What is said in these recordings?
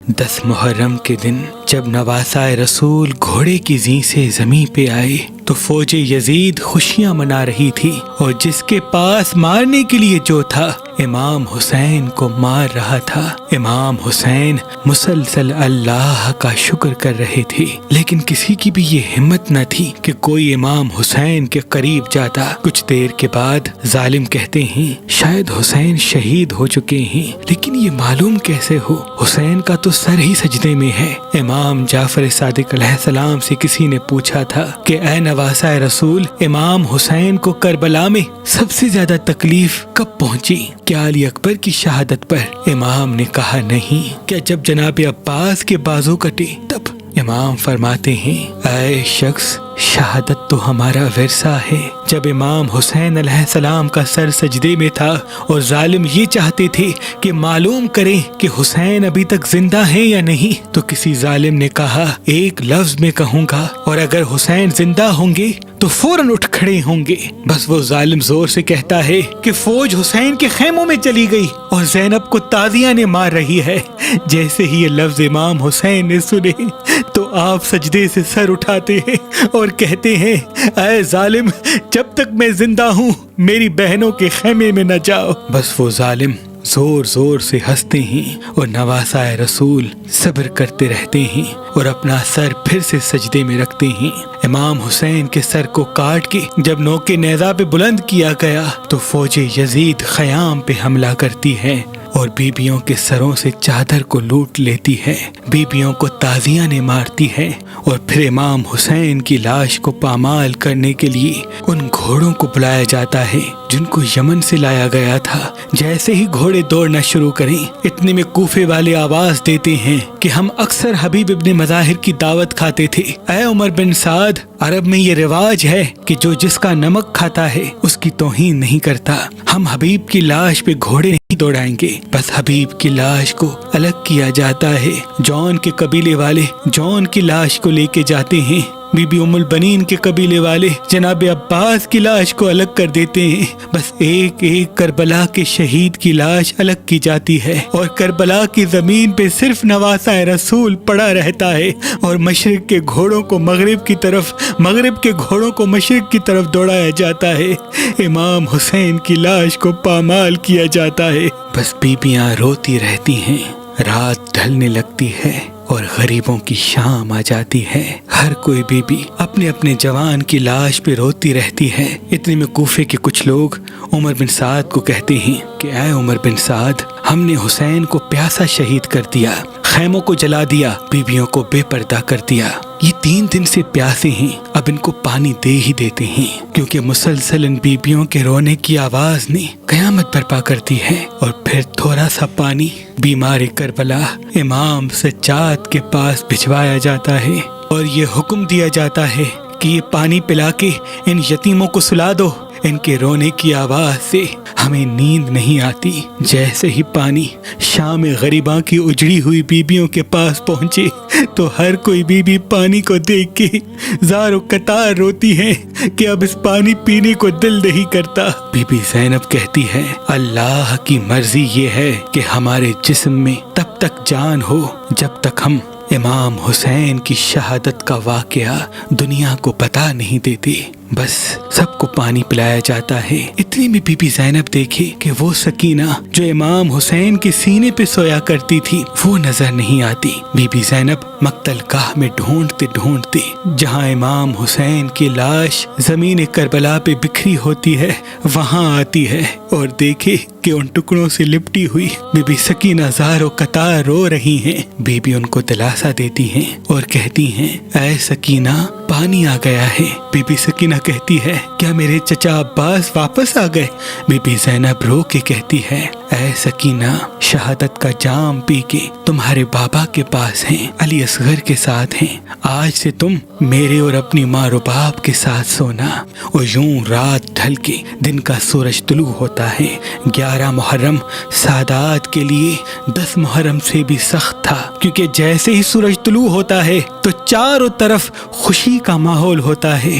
10 محرم کے دن جب نواسائے رسول گھوڑے کی زین سے زمین پہ آئے تو فوج یزید خوشیاں منا رہی تھی، اور جس کے پاس مارنے کے لیے جو تھا امام حسین کو مار رہا تھا۔ امام حسین مسلسل اللہ کا شکر کر رہے تھے، لیکن کسی کی بھی یہ ہمت نہ تھی کہ کوئی امام حسین کے قریب جاتا۔ کچھ دیر کے بعد ظالم کہتے ہیں شاید حسین شہید ہو چکے ہیں، لیکن یہ معلوم کیسے ہو؟ حسین کا تو سر ہی سجدے میں ہے۔ امام جعفر صادق علیہ السلام سے کسی نے پوچھا تھا کہ اے نواسائے رسول، امام حسین کو کربلا میں سب سے زیادہ تکلیف کب پہنچی؟ کیا علی اکبر کی شہادت پر؟ امام نے کہا نہیں۔ کیا جب جناب عباس کے بازو کٹے تب؟ امام فرماتے ہیں اے شخص، شہادت تو ہمارا ورثہ ہے۔ جب امام حسین علیہ السلام کا سر سجدے میں تھا اور ظالم یہ چاہتے تھے کہ معلوم کریں کہ حسین ابھی تک زندہ ہیں یا نہیں، تو کسی ظالم نے کہا ایک لفظ میں کہوں گا، اور اگر حسین زندہ ہوں گے تو فوراً اٹھ کھڑے ہوں گے۔ بس وہ ظالم زور سے کہتا ہے کہ فوج حسین کے خیموں میں چلی گئی اور زینب کو تازیاں نے مار رہی ہے۔ جیسے ہی یہ لفظ امام حسین نے سنے تو آپ سجدے سے سر اٹھاتے ہیں اور کہتے ہیں اے ظالم، جب تک میں زندہ ہوں میری بہنوں کے خیمے میں نہ جاؤ۔ بس وہ ظالم زور زور سے ہنستے ہیں اور نواسائے رسول صبر کرتے رہتے ہیں اور اپنا سر پھر سے سجدے میں رکھتے ہیں۔ امام حسین کے سر کو کاٹ کے جب نوک نیزہ پہ بلند کیا گیا تو فوج یزید خیام پہ حملہ کرتی ہے اور بیبیوں کے سروں سے چادر کو لوٹ لیتی ہے، بیبیوں کو تازیاں نے مارتی ہے، اور پھر امام حسین کی لاش کو پامال کرنے کے لیے ان گھوڑوں کو بلایا جاتا ہے جن کو یمن سے لایا گیا تھا۔ جیسے ہی گھوڑے دوڑنا شروع کریں اتنے میں کوفے والے آواز دیتے ہیں کہ ہم اکثر حبیب ابن مظاہر کی دعوت کھاتے تھے۔ اے عمر بن سعد، عرب میں یہ رواج ہے کہ جو جس کا نمک کھاتا ہے اس کی توہین نہیں کرتا۔ ہم حبیب کی لاش پہ گھوڑے نہیں دوڑائیں گے، بس حبیب کی لاش کو الگ کیا جاتا ہے۔ جون کے قبیلے والے جون کی لاش کو لے کے جاتے ہیں، بی بی ام البنین کے قبیلے والے جناب عباس کی لاش کو الگ کر دیتے ہیں۔ بس ایک ایک کربلا کے شہید کی لاش الگ کی جاتی ہے، اور کربلا کی زمین پہ صرف نواسائے رسول پڑا رہتا ہے، اور مشرق کے گھوڑوں کو مغرب کی طرف، مغرب کے گھوڑوں کو مشرق کی طرف دوڑایا جاتا ہے۔ امام حسین کی لاش کو پامال کیا جاتا ہے۔ بس بیبیاں روتی رہتی ہیں، رات ڈھلنے لگتی ہے اور غریبوں کی شام آ جاتی ہے۔ ہر کوئی بی بی اپنے اپنے جوان کی لاش پہ روتی رہتی ہے۔ اتنے میں کوفے کے کچھ لوگ عمر بن سعد کو کہتے ہیں کہ اے عمر بن سعد، ہم نے حسین کو پیاسا شہید کر دیا، خیموں کو جلا دیا، بیبیوں کو بے پردہ کر دیا۔ یہ 3 دن سے پیاسے ہیں، اب ان کو پانی دے ہی دیتے ہیں، کیونکہ مسلسل ان بیبیوں کے رونے کی آواز نے قیامت برپا کرتی ہے۔ اور پھر تھوڑا سا پانی بیمار کربلا امام سجاد کے پاس بھجوایا جاتا ہے، اور یہ حکم دیا جاتا ہے کہ یہ پانی پلا کے ان یتیموں کو سلا دو، ان کے رونے کی آواز سے ہمیں نیند نہیں آتی۔ جیسے ہی پانی شام غریباں کی اجڑی ہوئی بیبیوں کے پاس پہنچے تو ہر کوئی بی بی پانی کو دیکھ کے زار و قطار روتی ہے کہ اب اس پانی پینے کو دل نہیں کرتا۔ بی بی زینب کہتی ہے اللہ کی مرضی یہ ہے کہ ہمارے جسم میں تب تک جان ہو جب تک ہم امام حسین کی شہادت کا واقعہ دنیا کو بتا نہیں دیتے۔ بس سب کو پانی پلایا جاتا ہے۔ اتنی میں بی بی زینب دیکھے کہ وہ سکینہ جو امام حسین کے سینے پہ سویا کرتی تھی وہ نظر نہیں آتی۔ بی بی زینب مقتل گاہ میں ڈھونڈتے ڈھونڈتے جہاں امام حسین کی لاش زمین کربلا پہ بکھری ہوتی ہے وہاں آتی ہے، اور دیکھے کہ ان ٹکڑوں سے لپٹی ہوئی بی بی سکینہ زار و قطار رو رہی ہیں۔ بی بی ان کو دلاسا دیتی ہیں اور کہتی ہیں اے سکینہ، پانی آ گیا ہے۔ بی بی سکینہ کہتی ہے کیا میرے چچا عباس واپس آ گئے؟ بی بی زینب رو کے کہتی ہے اے سکینہ، شہادت کا جام پی کے تمہارے بابا کے پاس ہیں، علی اصغر کے ساتھ ہیں۔ آج سے تم میرے اور اپنی ماں و باپ کے ساتھ سونا۔ اور یوں رات ڈھل کے دن کا سورج طلوع ہوتا ہے۔ 11 محرم سادات کے لیے 10 محرم سے بھی سخت تھا، کیونکہ جیسے ہی سورج طلوع ہوتا ہے تو چاروں طرف خوشی کا ماحول ہوتا ہے،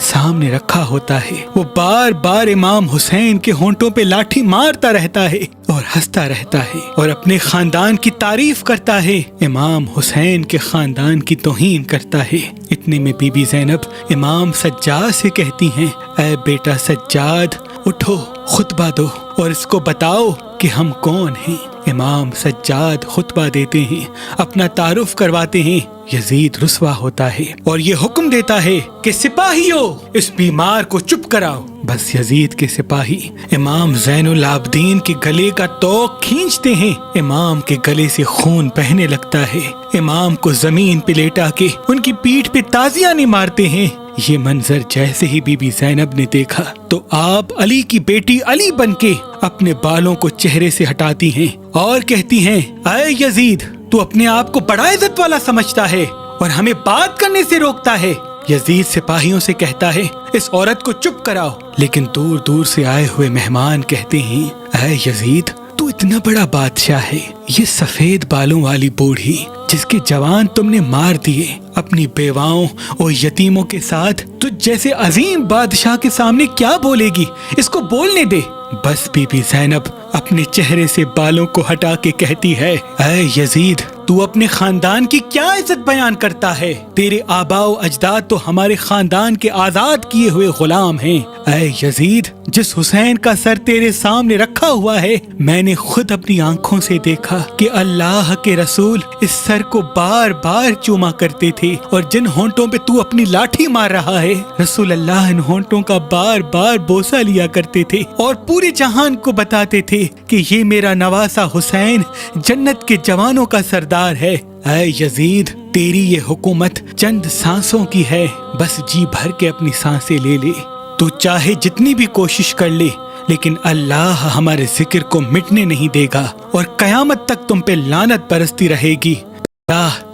سامنے رکھا ہوتا ہے وہ بار بار امام حسین کے ہونٹوں پہ لاٹھی مارتا رہتا ہے اور ہنستا رہتا ہے اور اپنے خاندان کی تعریف کرتا ہے، امام حسین کے خاندان کی توہین کرتا ہے۔ اتنے میں بی بی زینب امام سجاد سے کہتی ہیں، اے بیٹا سجاد، اٹھو، خطبہ دو اور اس کو بتاؤ کہ ہم کون ہیں۔ امام سجاد خطبہ دیتے ہیں، اپنا تعارف کرواتے ہیں۔ یزید رسوا ہوتا ہے اور یہ حکم دیتا ہے کہ سپاہیوں اس بیمار کو چپ کراؤ۔ بس یزید کے سپاہی امام زین العابدین کے گلے کا توق کھینچتے ہیں، امام کے گلے سے خون بہنے لگتا ہے، امام کو زمین پہ لیٹا کے ان کی پیٹھ پہ تازیانے مارتے ہیں۔ یہ منظر جیسے ہی بی بی زینب نے دیکھا تو آپ علی کی بیٹی علی بن کے اپنے بالوں کو چہرے سے ہٹاتی ہیں اور کہتی ہیں، اے یزید، تو اپنے آپ کو بڑا عزت والا سمجھتا ہے اور ہمیں بات کرنے سے روکتا ہے۔ یزید سپاہیوں سے کہتا ہے، اس عورت کو چپ کراؤ، لیکن دور دور سے آئے ہوئے مہمان کہتے ہیں، اے یزید، تو اتنا بڑا بادشاہ ہے، یہ سفید بالوں والی بوڑھی جس کے جوان تم نے مار دیے، اپنی بیواؤں اور یتیموں کے ساتھ تجھ جیسے عظیم بادشاہ کے سامنے کیا بولے گی؟ اس کو بولنے دے۔ بس بی بی زینب اپنے چہرے سے بالوں کو ہٹا کے کہتی ہے، اے یزید، تو اپنے خاندان کی کیا عزت بیان کرتا ہے؟ تیرے آباء و اجداد تو ہمارے خاندان کے آزاد کیے ہوئے غلام ہیں۔ اے یزید، جس حسین کا سر تیرے سامنے رکھا ہوا ہے، میں نے خود اپنی آنکھوں سے دیکھا کہ اللہ کے رسول اس سر کو بار بار چوما کرتے تھے، اور جن ہونٹوں پہ تو اپنی لاٹھی مار رہا ہے، رسول اللہ ان ہونٹوں کا بار بار بوسہ لیا کرتے تھے اور پورے جہان کو بتاتے تھے کہ یہ میرا نواسا حسین جنت کے جوانوں کا سردار ہے۔ اے یزید، تیری یہ حکومت چند سانسوں کی ہے، بس جی بھر کے اپنی سانسیں لے لے، تو چاہے جتنی بھی کوشش کر لے، لیکن اللہ ہمارے ذکر کو مٹنے نہیں دے گا اور قیامت تک تم پہ لعنت برستی رہے گی۔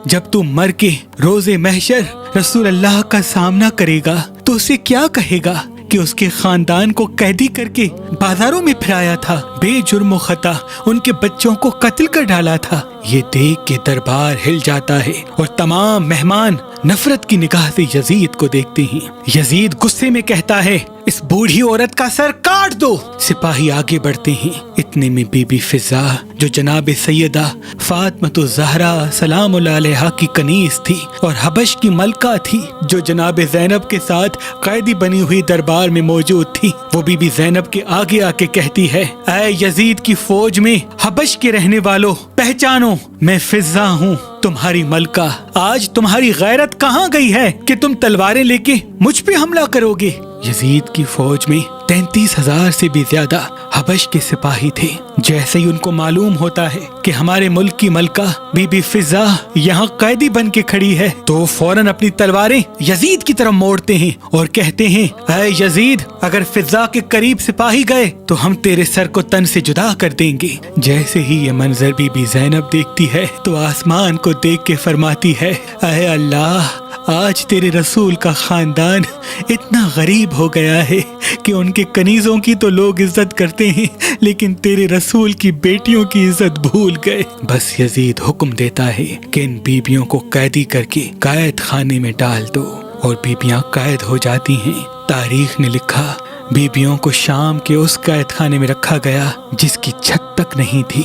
جب تو مر کے روز محشر رسول اللہ کا سامنا کرے گا تو اسے کیا کہے گا کہ اس کے خاندان کو قیدی کر کے بازاروں میں پھرایا تھا، بے جرم و خطا ان کے بچوں کو قتل کر ڈالا تھا۔ یہ دیکھ کے دربار ہل جاتا ہے اور تمام مہمان نفرت کی نگاہ سے یزید کو دیکھتے ہیں۔ یزید غصے میں کہتا ہے، اس بوڑھی عورت کا سر کاٹ دو۔ سپاہی آگے بڑھتے ہیں، اتنے میں بی بی فضا جو جناب سیدہ فاطمہ الزہرا سلام اللہ علیہا کی کنیز تھی اور حبش کی ملکہ تھی، جو جناب زینب کے ساتھ قیدی بنی ہوئی دربار میں موجود تھی، وہ بی بی زینب کے آگے آ کے کہتی ہے، اے یزید کی فوج میں حبش کے رہنے والوں، پہچانو، میں فضا ہوں، تمہاری ملکہ۔ آج تمہاری غیرت کہاں گئی ہے کہ تم تلواریں لے کے مجھ پہ حملہ کرو گے؟ یزید کی فوج میں 33,000 سے بھی زیادہ حبش کے سپاہی تھے۔ جیسے ہی ان کو معلوم ہوتا ہے کہ ہمارے ملک کی ملکہ بی بی فضا یہاں قیدی بن کے کھڑی ہے، تو فوراً اپنی تلواریں یزید کی طرف موڑتے ہیں اور کہتے ہیں، اے یزید، اگر فضا کے قریب سپاہی گئے تو ہم تیرے سر کو تن سے جدا کر دیں گے۔ جیسے ہی یہ منظر بی بی زینب دیکھتی ہے تو آسمان کو دیکھ کے فرماتی ہے، اے اللہ، آج تیرے رسول کا خاندان اتنا غریب ہو گیا ہے کہ ان کے کنیزوں کی تو لوگ عزت کرتے ہیں، لیکن تیرے رسول کی بیٹیوں کی عزت بھول گئے۔ بس یزید حکم دیتا ہے کہ ان بیبیوں کو قیدی کر کے قید خانے میں ڈال دو، اور بیبیاں قید ہو جاتی ہیں۔ تاریخ نے لکھا، بیبیوں کو شام کے اس قید خانے میں رکھا گیا جس کی چھت تک نہیں تھی۔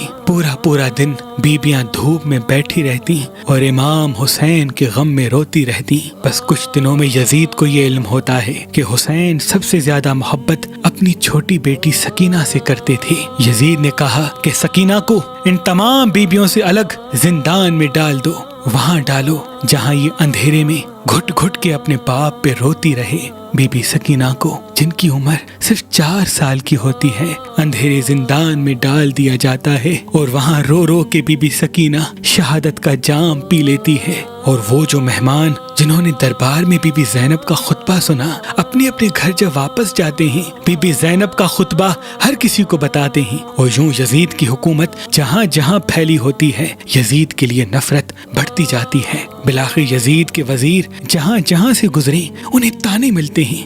پورا دن بیبیاں دھوپ میں بیٹھی رہتی اور امام حسین کے غم میں روتی رہتی۔ بس کچھ دنوں میں یزید کو یہ علم ہوتا ہے کہ حسین سب سے زیادہ محبت اپنی چھوٹی بیٹی سکینہ سے کرتے تھے۔ یزید نے کہا کہ سکینہ کو ان تمام بیبیوں سے الگ زندان میں ڈال دو، وہاں ڈالو جہاں یہ اندھیرے میں گھٹ گھٹ کے اپنے باپ پہ روتی رہے۔ بی بی سکینہ کو، جن کی عمر صرف 4 سال کی ہوتی ہے، اندھیرے زندان میں ڈال دیا جاتا ہے، اور وہاں رو رو کے بی بی سکینہ شہادت کا جام پی لیتی ہے۔ اور وہ جو مہمان جنہوں نے دربار میں بی بی زینب کا خطبہ سنا، اپنے اپنے گھر جب واپس جاتے ہیں، بی بی زینب کا خطبہ ہر کسی کو بتاتے ہیں، اور یوں یزید کی حکومت جہاں جہاں پھیلی ہوتی ہے، یزید کے لیے نفرت بڑھتی جاتی ہے۔ بالآخر یزید کے وزیر جہاں جہاں سے گزرے انہیں تانے ملتے ہیں